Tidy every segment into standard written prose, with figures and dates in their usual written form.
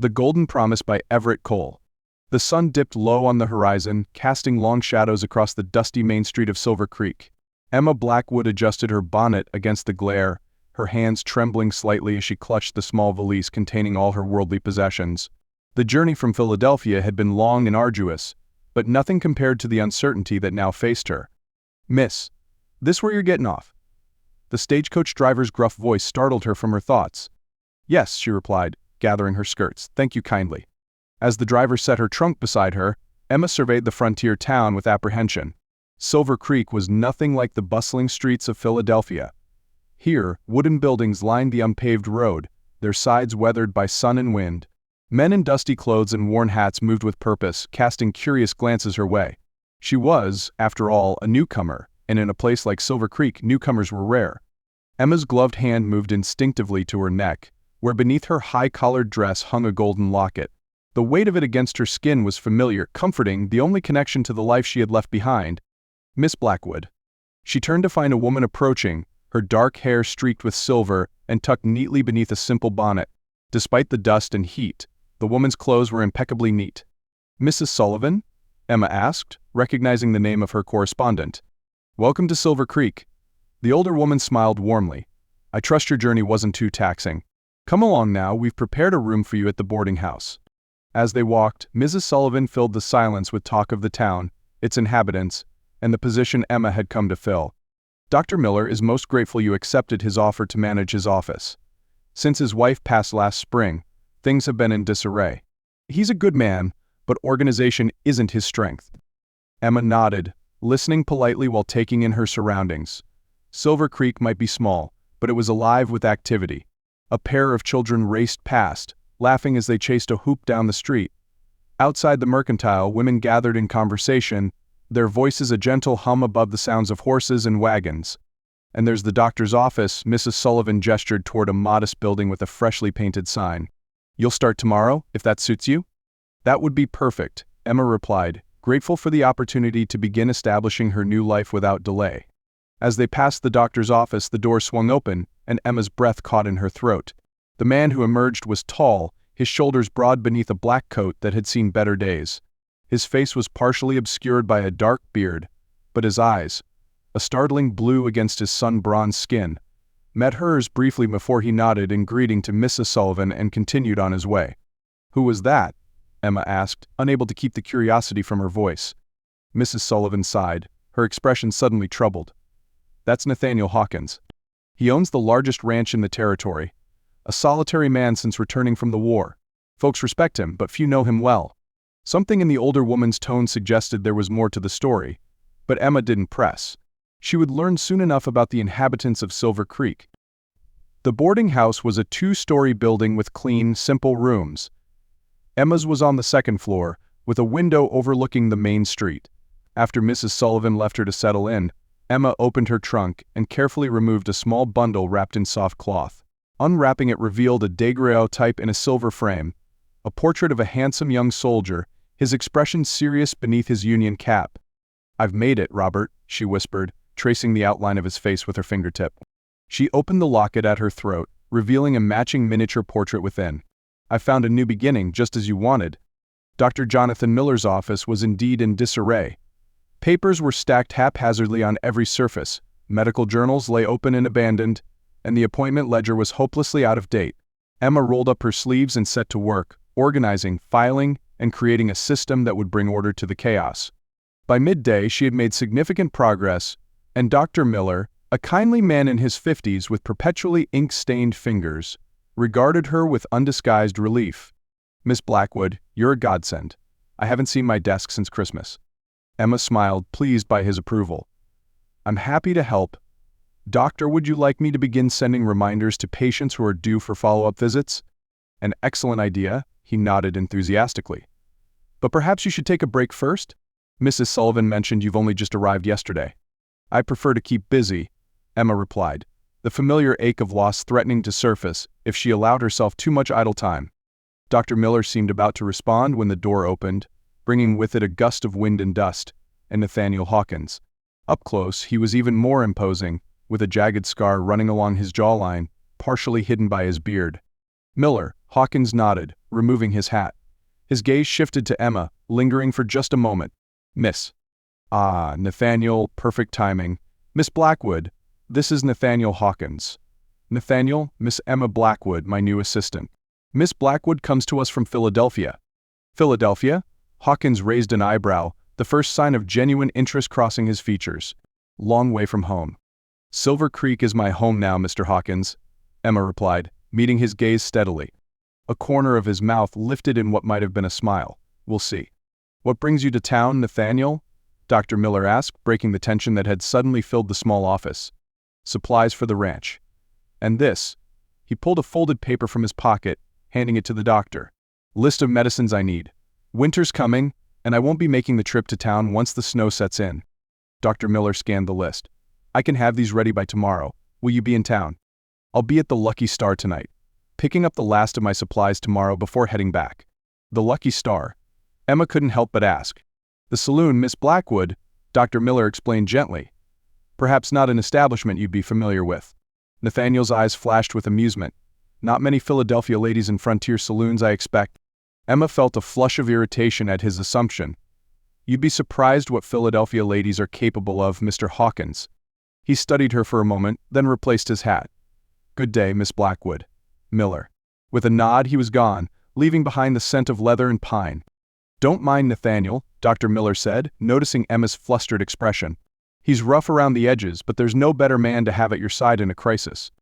The Golden Promise by Everett Cole. The sun dipped low on the horizon, casting long shadows across the dusty main street of Silver Creek. Emma Blackwood adjusted her bonnet against the glare, her hands trembling slightly as she clutched the small valise containing all her worldly possessions. The journey from Philadelphia had been long and arduous, but nothing compared to the uncertainty that now faced her. "Miss, this where you're getting off?" The stagecoach driver's gruff voice startled her from her thoughts. "Yes," she replied, gathering her skirts, "thank you kindly." As the driver set her trunk beside her, Emma surveyed the frontier town with apprehension. Silver Creek was nothing like the bustling streets of Philadelphia. Here, wooden buildings lined the unpaved road, their sides weathered by sun and wind. Men in dusty clothes and worn hats moved with purpose, casting curious glances her way. She was, after all, a newcomer, and in a place like Silver Creek, newcomers were rare. Emma's gloved hand moved instinctively to her neck, where beneath her high-collared dress hung a golden locket. The weight of it against her skin was familiar, comforting, the only connection to the life she had left behind. "Miss Blackwood." She turned to find a woman approaching, her dark hair streaked with silver and tucked neatly beneath a simple bonnet. Despite the dust and heat, the woman's clothes were impeccably neat. "Mrs. Sullivan?" Emma asked, recognizing the name of her correspondent. "Welcome to Silver Creek." The older woman smiled warmly. "I trust your journey wasn't too taxing. Come along now, we've prepared a room for you at the boarding house." As they walked, Mrs. Sullivan filled the silence with talk of the town, its inhabitants, and the position Emma had come to fill. "Dr. Miller is most grateful you accepted his offer to manage his office. Since his wife passed last spring, things have been in disarray. He's a good man, but organization isn't his strength." Emma nodded, listening politely while taking in her surroundings. Silver Creek might be small, but it was alive with activity. A pair of children raced past, laughing as they chased a hoop down the street. Outside the mercantile, women gathered in conversation, their voices a gentle hum above the sounds of horses and wagons. "And there's the doctor's office," Mrs. Sullivan gestured toward a modest building with a freshly painted sign. "You'll start tomorrow, if that suits you?" "That would be perfect," Emma replied, grateful for the opportunity to begin establishing her new life without delay. As they passed the doctor's office, the door swung open, and Emma's breath caught in her throat. The man who emerged was tall, his shoulders broad beneath a black coat that had seen better days. His face was partially obscured by a dark beard, but his eyes, a startling blue against his sun-bronzed skin, met hers briefly before he nodded in greeting to Mrs. Sullivan and continued on his way. "Who was that?" Emma asked, unable to keep the curiosity from her voice. Mrs. Sullivan sighed, her expression suddenly troubled. "That's Nathaniel Hawkins. He owns the largest ranch in the territory. A solitary man since returning from the war. Folks respect him, but few know him well." Something in the older woman's tone suggested there was more to the story, but Emma didn't press. She would learn soon enough about the inhabitants of Silver Creek. The boarding house was a two-story building with clean, simple rooms. Emma's was on the second floor, with a window overlooking the main street. After Mrs. Sullivan left her to settle in, Emma opened her trunk and carefully removed a small bundle wrapped in soft cloth. Unwrapping it revealed a daguerreotype in a silver frame, a portrait of a handsome young soldier, his expression serious beneath his Union cap. "I've made it, Robert," she whispered, tracing the outline of his face with her fingertip. She opened the locket at her throat, revealing a matching miniature portrait within. "I found a new beginning, just as you wanted." Dr. Jonathan Miller's office was indeed in disarray. Papers were stacked haphazardly on every surface, medical journals lay open and abandoned, and the appointment ledger was hopelessly out of date. Emma rolled up her sleeves and set to work, organizing, filing, and creating a system that would bring order to the chaos. By midday, she had made significant progress, and Dr. Miller, a kindly man in his 50s with perpetually ink-stained fingers, regarded her with undisguised relief. "Miss Blackwood, you're a godsend. I haven't seen my desk since Christmas." Emma smiled, pleased by his approval. "I'm happy to help. Doctor, would you like me to begin sending reminders to patients who are due for follow-up visits?" "An excellent idea," he nodded enthusiastically. "But perhaps you should take a break first? Mrs. Sullivan mentioned you've only just arrived yesterday." "I prefer to keep busy," Emma replied, the familiar ache of loss threatening to surface if she allowed herself too much idle time. Dr. Miller seemed about to respond when the door opened, bringing with it a gust of wind and dust, and Nathaniel Hawkins. Up close, he was even more imposing, with a jagged scar running along his jawline, partially hidden by his beard. "Miller, Hawkins nodded, removing his hat. His gaze shifted to Emma, lingering for just a moment. Miss. Ah, Nathaniel, perfect timing. Miss Blackwood, this is Nathaniel Hawkins. Nathaniel, Miss Emma Blackwood, my new assistant. Miss Blackwood comes to us from Philadelphia. Philadelphia? Hawkins raised an eyebrow, the first sign of genuine interest crossing his features. Long way from home. Silver Creek is my home now, Mr. Hawkins, Emma replied, meeting his gaze steadily. A corner of his mouth lifted in what might have been a smile. We'll see. What brings you to town, Nathaniel? Dr. Miller asked, breaking the tension that had suddenly filled the small office. Supplies for the ranch. And this. He pulled a folded paper from his pocket, handing it to the doctor. List of medicines I need. Winter's coming, and I won't be making the trip to town once the snow sets in. Dr. Miller scanned the list. I can have these ready by tomorrow. Will you be in town? I'll be at the Lucky Star tonight, picking up the last of my supplies tomorrow before heading back. The Lucky Star? Emma couldn't help but ask. The saloon, Miss Blackwood, Dr. Miller explained gently. Perhaps not an establishment you'd be familiar with. Nathaniel's eyes flashed with amusement. Not many Philadelphia ladies in frontier saloons, I expect. Emma felt a flush of irritation at his assumption. You'd be surprised what Philadelphia ladies are capable of, Mr. Hawkins. He studied her for a moment, then replaced his hat. Good day, Miss Blackwood. Miller. With a nod, he was gone, leaving behind the scent of leather and pine. Don't mind Nathaniel, Dr. Miller said, noticing Emma's flustered expression. He's rough around the edges, but there's no better man to have at your side in a crisis.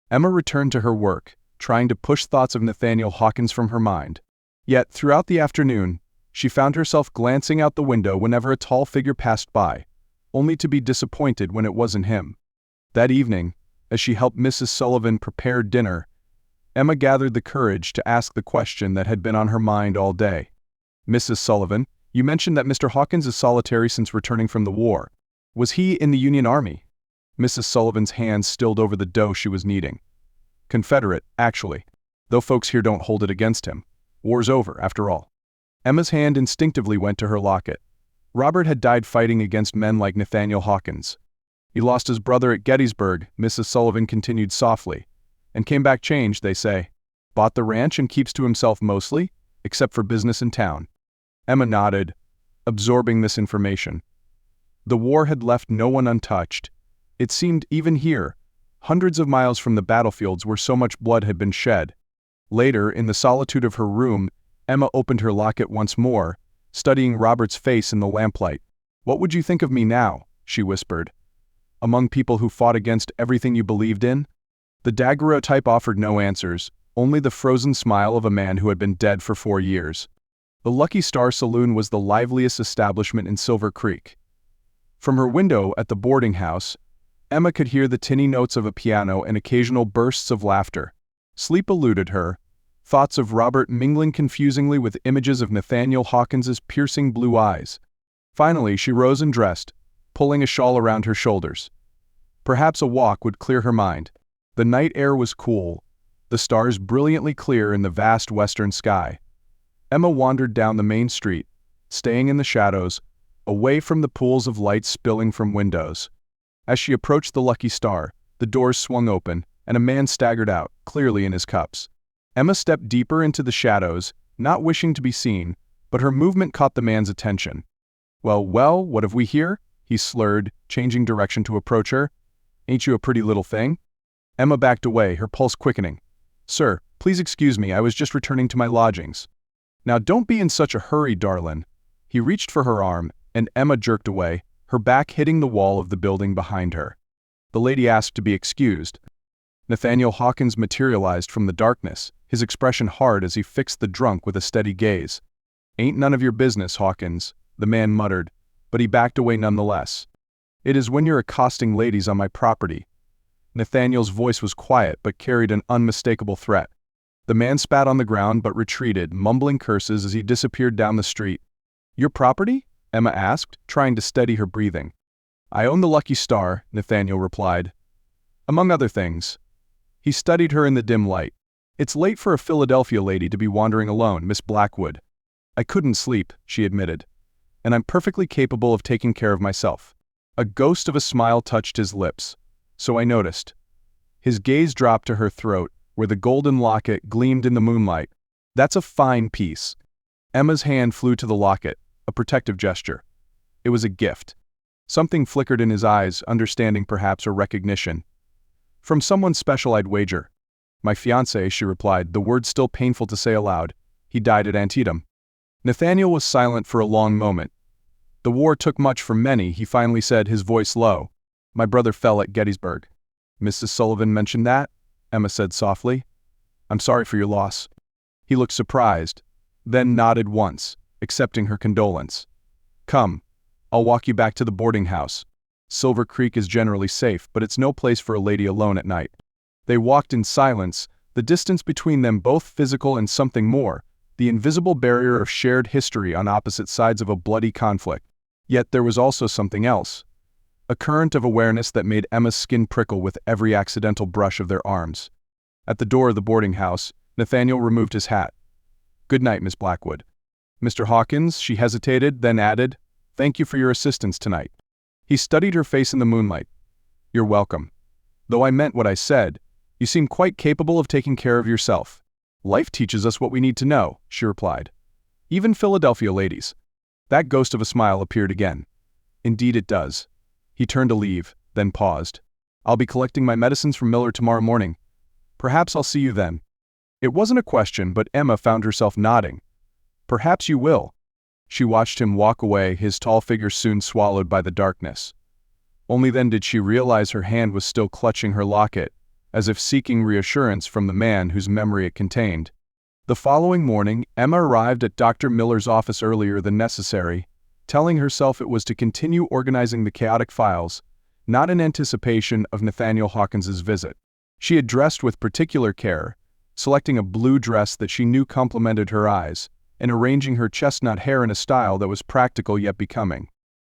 Emma returned to her work, trying to push thoughts of Nathaniel Hawkins from her mind. Yet, throughout the afternoon, she found herself glancing out the window whenever a tall figure passed by, only to be disappointed when it wasn't him. That evening, as she helped Mrs. Sullivan prepare dinner, Emma gathered the courage to ask the question that had been on her mind all day. Mrs. Sullivan, you mentioned that Mr. Hawkins is solitary since returning from the war. Was he in the Union Army? Mrs. Sullivan's hands stilled over the dough she was kneading. Confederate, actually. Though folks here don't hold it against him. War's over, after all. Emma's hand instinctively went to her locket. Robert had died fighting against men like Nathaniel Hawkins. He lost his brother at Gettysburg, Mrs. Sullivan continued softly, and came back changed, they say. Bought the ranch and keeps to himself mostly, except for business in town. Emma nodded, absorbing this information. The war had left no one untouched. It seemed even here, hundreds of miles from the battlefields where so much blood had been shed. Later, in the solitude of her room, Emma opened her locket once more, studying Robert's face in the lamplight. What would you think of me now? She whispered. Among people who fought against everything you believed in? The daguerreotype offered no answers, only the frozen smile of a man who had been dead for 4 years. The Lucky Star Saloon was the liveliest establishment in Silver Creek. From her window at the boarding house, Emma could hear the tinny notes of a piano and occasional bursts of laughter. Sleep eluded her, thoughts of Robert mingling confusingly with images of Nathaniel Hawkins's piercing blue eyes. Finally, she rose and dressed, pulling a shawl around her shoulders. Perhaps a walk would clear her mind. The night air was cool, the stars brilliantly clear in the vast western sky. Emma wandered down the main street, staying in the shadows, away from the pools of light spilling from windows. As she approached the Lucky Star, the doors swung open, and a man staggered out, clearly in his cups. Emma stepped deeper into the shadows, not wishing to be seen, but her movement caught the man's attention. Well, what have we here? He slurred, changing direction to approach her. Ain't you a pretty little thing? Emma backed away, her pulse quickening. Sir, please excuse me, I was just returning to my lodgings. Now don't be in such a hurry, darlin'. He reached for her arm, and Emma jerked away, her back hitting the wall of the building behind her. The lady asked to be excused. Nathaniel Hawkins materialized from the darkness, his expression hard as he fixed the drunk with a steady gaze. Ain't none of your business, Hawkins, the man muttered, but he backed away nonetheless. It is when you're accosting ladies on my property. Nathaniel's voice was quiet but carried an unmistakable threat. The man spat on the ground but retreated, mumbling curses as he disappeared down the street. Your property? Emma asked, trying to steady her breathing. I own the Lucky Star, Nathaniel replied. Among other things. He studied her in the dim light. It's late for a Philadelphia lady to be wandering alone, Miss Blackwood. I couldn't sleep, she admitted. And I'm perfectly capable of taking care of myself. A ghost of a smile touched his lips. So I noticed. His gaze dropped to her throat, where the golden locket gleamed in the moonlight. "That's a fine piece." Emma's hand flew to the locket, a protective gesture. It was a gift. Something flickered in his eyes, understanding perhaps or recognition. "From someone special, I'd wager." "My fiancé," she replied, the words still painful to say aloud. "He died at Antietam." Nathaniel was silent for a long moment. "The war took much from many," he finally said, his voice low. "My brother fell at Gettysburg." "Mrs. Sullivan mentioned that?" Emma said softly. "I'm sorry for your loss." He looked surprised, then nodded once, accepting her condolence. "Come, I'll walk you back to the boarding house. Silver Creek is generally safe, but it's no place for a lady alone at night." They walked in silence, the distance between them both physical and something more, the invisible barrier of shared history on opposite sides of a bloody conflict. Yet there was also something else. A current of awareness that made Emma's skin prickle with every accidental brush of their arms. At the door of the boarding house, Nathaniel removed his hat. "Good night, Miss Blackwood." "Mr. Hawkins," she hesitated, then added, "Thank you for your assistance tonight." He studied her face in the moonlight. "You're welcome. Though I meant what I said, you seem quite capable of taking care of yourself." "Life teaches us what we need to know," she replied. "Even Philadelphia ladies." That ghost of a smile appeared again. "Indeed it does." He turned to leave, then paused. "I'll be collecting my medicines from Miller tomorrow morning. Perhaps I'll see you then." It wasn't a question, but Emma found herself nodding. "Perhaps you will." She watched him walk away, his tall figure soon swallowed by the darkness. Only then did she realize her hand was still clutching her locket, as if seeking reassurance from the man whose memory it contained. The following morning, Emma arrived at Dr. Miller's office earlier than necessary, telling herself it was to continue organizing the chaotic files, not in anticipation of Nathaniel Hawkins's visit. She had dressed with particular care, selecting a blue dress that she knew complemented her eyes, and arranging her chestnut hair in a style that was practical yet becoming.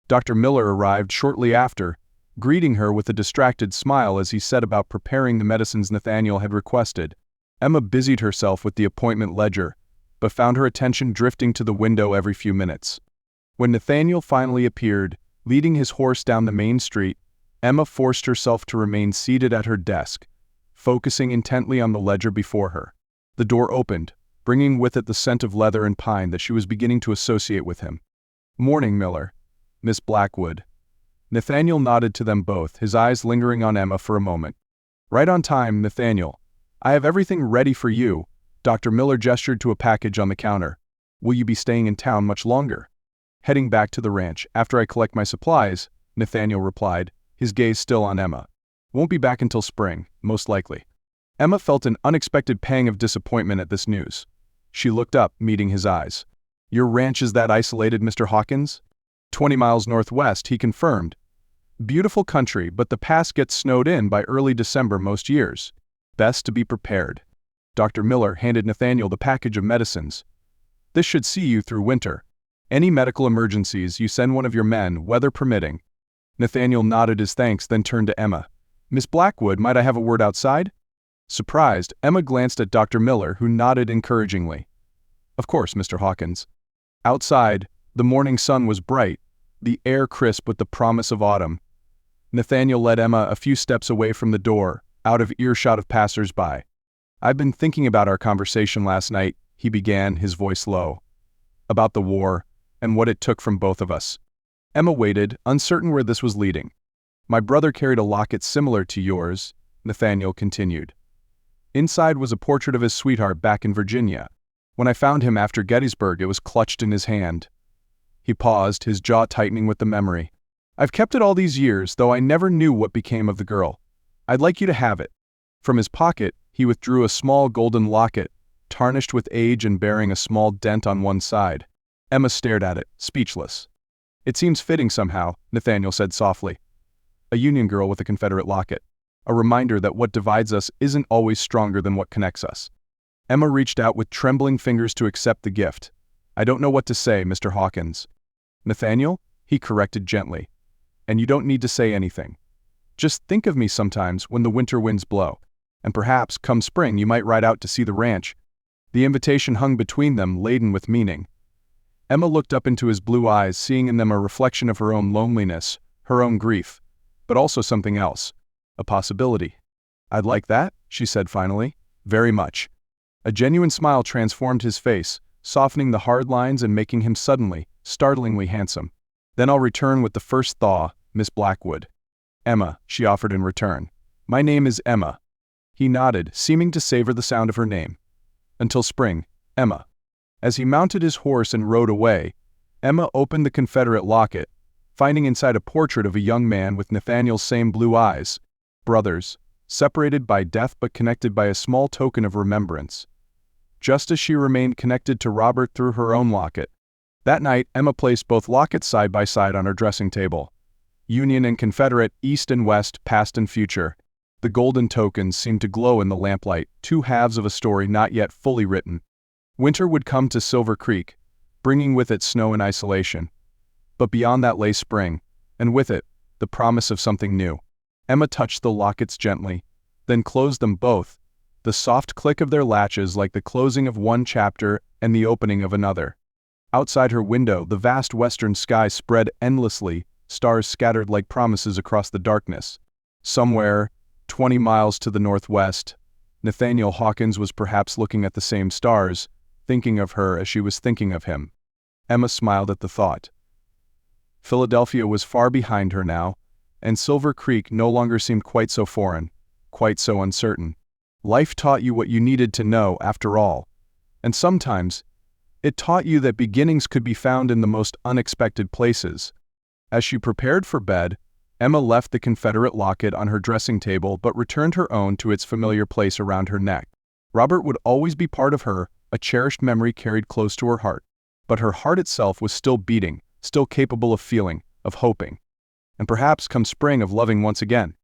Dr. Miller arrived shortly after, greeting her with a distracted smile as he set about preparing the medicines Nathaniel had requested. Emma busied herself with the appointment ledger, but found her attention drifting to the window every few minutes. When Nathaniel finally appeared, leading his horse down the main street, Emma forced herself to remain seated at her desk, focusing intently on the ledger before her. The door opened, bringing with it the scent of leather and pine that she was beginning to associate with him. "Morning, Miller." "Miss Blackwood." Nathaniel nodded to them both, his eyes lingering on Emma for a moment. "Right on time, Nathaniel. I have everything ready for you." Dr. Miller gestured to a package on the counter. "Will you be staying in town much longer?" "Heading back to the ranch, after I collect my supplies," Nathaniel replied, his gaze still on Emma. "Won't be back until spring, most likely." Emma felt an unexpected pang of disappointment at this news. She looked up, meeting his eyes. "Your ranch is that isolated, Mr. Hawkins?" 20 miles northwest, he confirmed. "Beautiful country, but the pass gets snowed in by early December most years. Best to be prepared." Dr. Miller handed Nathaniel the package of medicines. "This should see you through winter. Any medical emergencies, you send one of your men, weather permitting." Nathaniel nodded his thanks, then turned to Emma. "Miss Blackwood, might I have a word outside?" Surprised, Emma glanced at Dr. Miller, who nodded encouragingly. "Of course, Mr. Hawkins." Outside, the morning sun was bright, the air crisp with the promise of autumn. Nathaniel led Emma a few steps away from the door, out of earshot of passers-by. "I've been thinking about our conversation last night," he began, his voice low. "About the war, and what it took from both of us." Emma waited, uncertain where this was leading. "My brother carried a locket similar to yours," Nathaniel continued. "Inside was a portrait of his sweetheart back in Virginia. When I found him after Gettysburg, it was clutched in his hand." He paused, his jaw tightening with the memory. "I've kept it all these years, though I never knew what became of the girl. I'd like you to have it." From his pocket, he withdrew a small golden locket, tarnished with age and bearing a small dent on one side. Emma stared at it, speechless. "It seems fitting somehow," Nathaniel said softly. "A Union girl with a Confederate locket. A reminder that what divides us isn't always stronger than what connects us." Emma reached out with trembling fingers to accept the gift. "I don't know what to say, Mr. Hawkins." "Nathaniel?" he corrected gently. "And you don't need to say anything. Just think of me sometimes when the winter winds blow, and perhaps, come spring, you might ride out to see the ranch." The invitation hung between them, laden with meaning. Emma looked up into his blue eyes, seeing in them a reflection of her own loneliness, her own grief, but also something else. A possibility. "I'd like that," she said finally. very much." A genuine smile transformed his face, softening the hard lines and making him suddenly, startlingly handsome. "Then I'll return with the first thaw, Miss Blackwood." "Emma," she offered in return. "My name is Emma." He nodded, seeming to savor the sound of her name. "Until spring, Emma." As he mounted his horse and rode away, Emma opened the Confederate locket, finding inside a portrait of a young man with Nathaniel's same blue eyes. Brothers, separated by death but connected by a small token of remembrance. Just as she remained connected to Robert through her own locket. That night, Emma placed both lockets side by side on her dressing table. Union and Confederate, East and West, past and future. The golden tokens seemed to glow in the lamplight, two halves of a story not yet fully written. Winter would come to Silver Creek, bringing with it snow and isolation. But beyond that lay spring, and with it, the promise of something new. Emma touched the lockets gently, then closed them both, the soft click of their latches like the closing of one chapter and the opening of another. Outside her window, the vast western sky spread endlessly, stars scattered like promises across the darkness. Somewhere, 20 miles to the northwest, Nathaniel Hawkins was perhaps looking at the same stars, thinking of her as she was thinking of him. Emma smiled at the thought. Philadelphia was far behind her now, and Silver Creek no longer seemed quite so foreign, quite so uncertain. Life taught you what you needed to know, after all. And sometimes, it taught you that beginnings could be found in the most unexpected places. As she prepared for bed, Emma left the Confederate locket on her dressing table but returned her own to its familiar place around her neck. Robert would always be part of her, a cherished memory carried close to her heart. But her heart itself was still beating, still capable of feeling, of hoping. And perhaps come spring of loving once again.